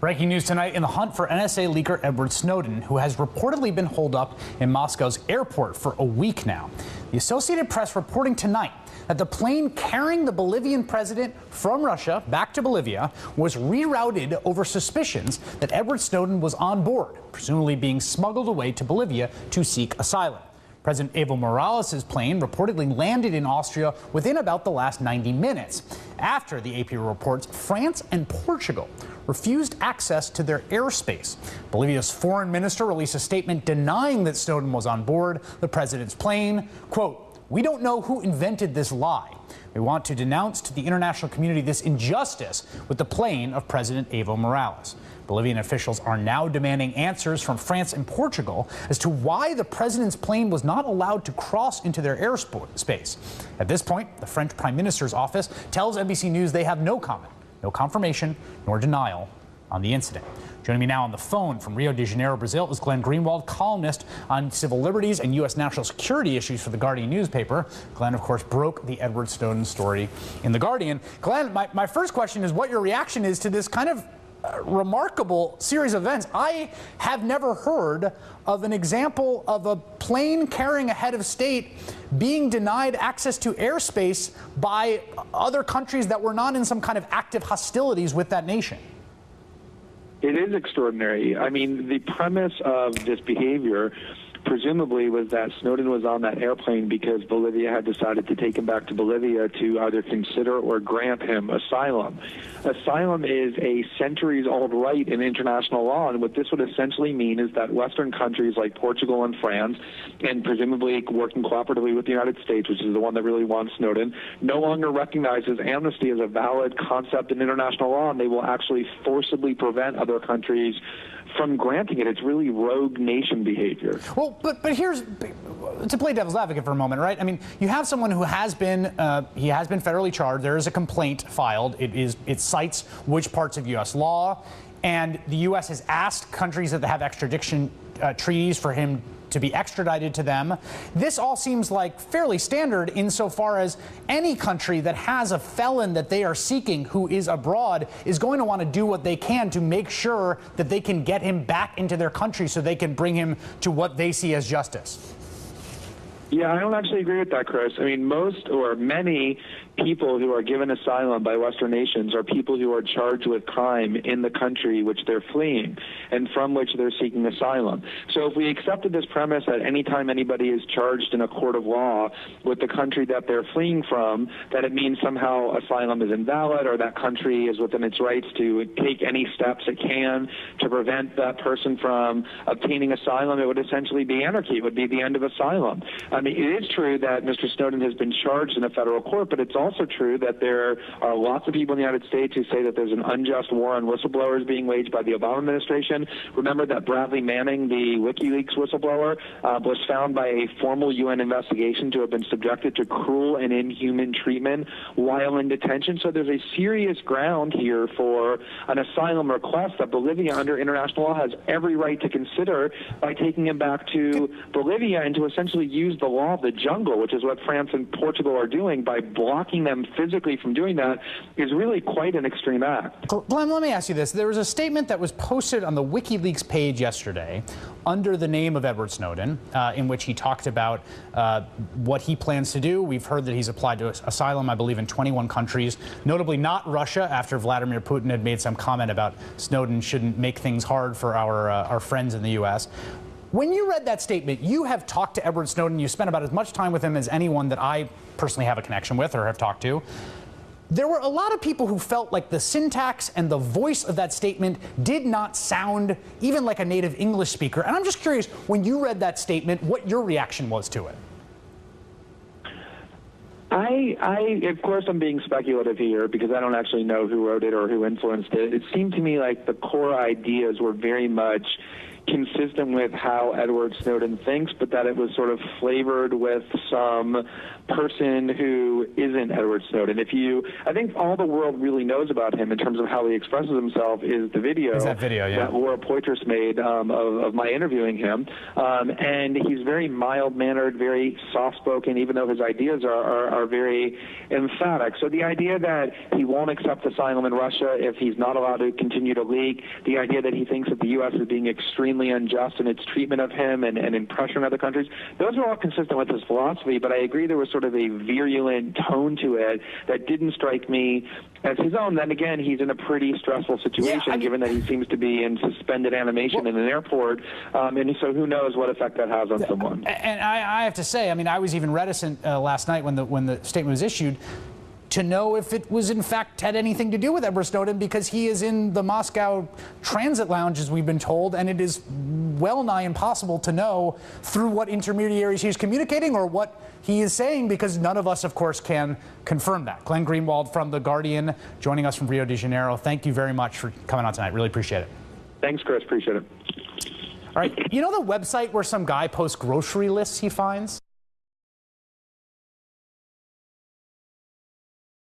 Breaking news tonight in the hunt for NSA leaker Edward Snowden, who has reportedly been holed up in Moscow's airport for a week now. The Associated Press reporting tonight that the plane carrying the Bolivian president from Russia back to Bolivia was rerouted over suspicions that Edward Snowden was on board, presumably being smuggled away to Bolivia to seek asylum. President Evo Morales' plane reportedly landed in Austria within about the last 90 minutes. After, the AP reports, France and Portugal refused access to their airspace. Bolivia's foreign minister released a statement denying that Snowden was on board the president's plane. Quote, "We don't know who invented this lie. We want to denounce to the international community this injustice with the plane of President Evo Morales." Bolivian officials are now demanding answers from France and Portugal as to why the president's plane was not allowed to cross into their airspace. At this point, the French Prime Minister's office tells NBC News they have no comment, no confirmation, nor denial on the incident. Joining me now on the phone from Rio de Janeiro, Brazil, is Glenn Greenwald, columnist on civil liberties and U.S. national security issues for The Guardian newspaper. Glenn, of course, broke the Edward Snowden story in The Guardian. Glenn, my first question is what your reaction is to this kind of remarkable series of events. I have never heard of an example of a plane carrying a head of state being denied access to airspace by other countries that were not in some kind of active hostilities with that nation. It is extraordinary. I mean, the premise of this behavior presumably was that Snowden was on that airplane because Bolivia had decided to take him back to Bolivia to either consider or grant him asylum. Asylum is a centuries-old right in international law, and what this would essentially mean is that Western countries like Portugal and France, and presumably working cooperatively with the United States, which is the one that really wants Snowden, no longer recognizes amnesty as a valid concept in international law, and they will actually forcibly prevent other countries from granting it. It's really rogue nation behavior. Well, but here's, to play devil's advocate for a moment, right? I mean, you have someone who has been, he has been federally charged. There is a complaint filed. It cites which parts of U.S. law, and the U.S. has asked countries that have extradition treaties for him to be extradited to them. This all seems like fairly standard insofar as any country that has a felon that they are seeking who is abroad is going to want to do what they can to make sure that they can get him back into their country so they can bring him to what they see as justice. Yeah, I don't actually agree with that, Chris. I mean, most or many people who are given asylum by Western nations are people who are charged with crime in the country which they're fleeing and from which they're seeking asylum. So if we accepted this premise that any time anybody is charged in a court of law with the country that they're fleeing from, that it means somehow asylum is invalid or that country is within its rights to take any steps it can to prevent that person from obtaining asylum, it would essentially be anarchy. It would be the end of asylum. I mean, it is true that Mr. Snowden has been charged in a federal court, but it's also true that there are lots of people in the United States who say that there's an unjust war on whistleblowers being waged by the Obama administration. Remember that Bradley Manning, the WikiLeaks whistleblower, was found by a formal UN investigation to have been subjected to cruel and inhuman treatment while in detention. So there's a serious ground here for an asylum request that Bolivia, under international law, has every right to consider by taking him back to Bolivia and to essentially use the law of the jungle, which is what France and Portugal are doing by blocking them physically from doing that, is really quite an extreme act. Glenn, let me ask you this. There was a statement that was posted on the WikiLeaks page yesterday under the name of Edward Snowden, in which he talked about what he plans to do. We've heard that he's applied to asylum, I believe, in 21 countries, notably not Russia, after Vladimir Putin had made some comment about Snowden shouldn't make things hard for our friends in the U.S. When you read that statement, you have talked to Edward Snowden. You spent about as much time with him as anyone that I personally have a connection with or have talked to. There were a lot of people who felt like the syntax and the voice of that statement did not sound even like a native English speaker. And I'm just curious, when you read that statement, what your reaction was to it. Of course, I'm being speculative here because I don't actually know who wrote it or who influenced it. It seemed to me like the core ideas were very much consistent with how Edward Snowden thinks, but that it was sort of flavored with some person who isn't Edward Snowden. I think all the world really knows about him in terms of how he expresses himself is the video, that Laura Poitras made of my interviewing him. And he's very mild-mannered, very soft-spoken, even though his ideas are very emphatic. So the idea that he won't accept asylum in Russia if he's not allowed to continue to leak, the idea that he thinks that the U.S. is being extremely unjust in its treatment of him and in pressuring other countries, those are all consistent with his philosophy, but I agree there was sort of a virulent tone to it that didn't strike me as his own. Then again, he's in a pretty stressful situation, given that he seems to be in suspended animation in an airport, and so who knows what effect that has on someone. And I have to say, I mean, I was even reticent last night when the statement was issued to know if it was in fact had anything to do with Edward Snowden, because he is in the Moscow transit lounge, as we've been told, and it is well nigh impossible to know through what intermediaries he's communicating or what he is saying, because none of us, of course, can confirm that. Glenn Greenwald from The Guardian joining us from Rio de Janeiro. Thank you very much for coming on tonight. Really appreciate it. Thanks, Chris. Appreciate it. All right. You know the website where some guy posts grocery lists he finds?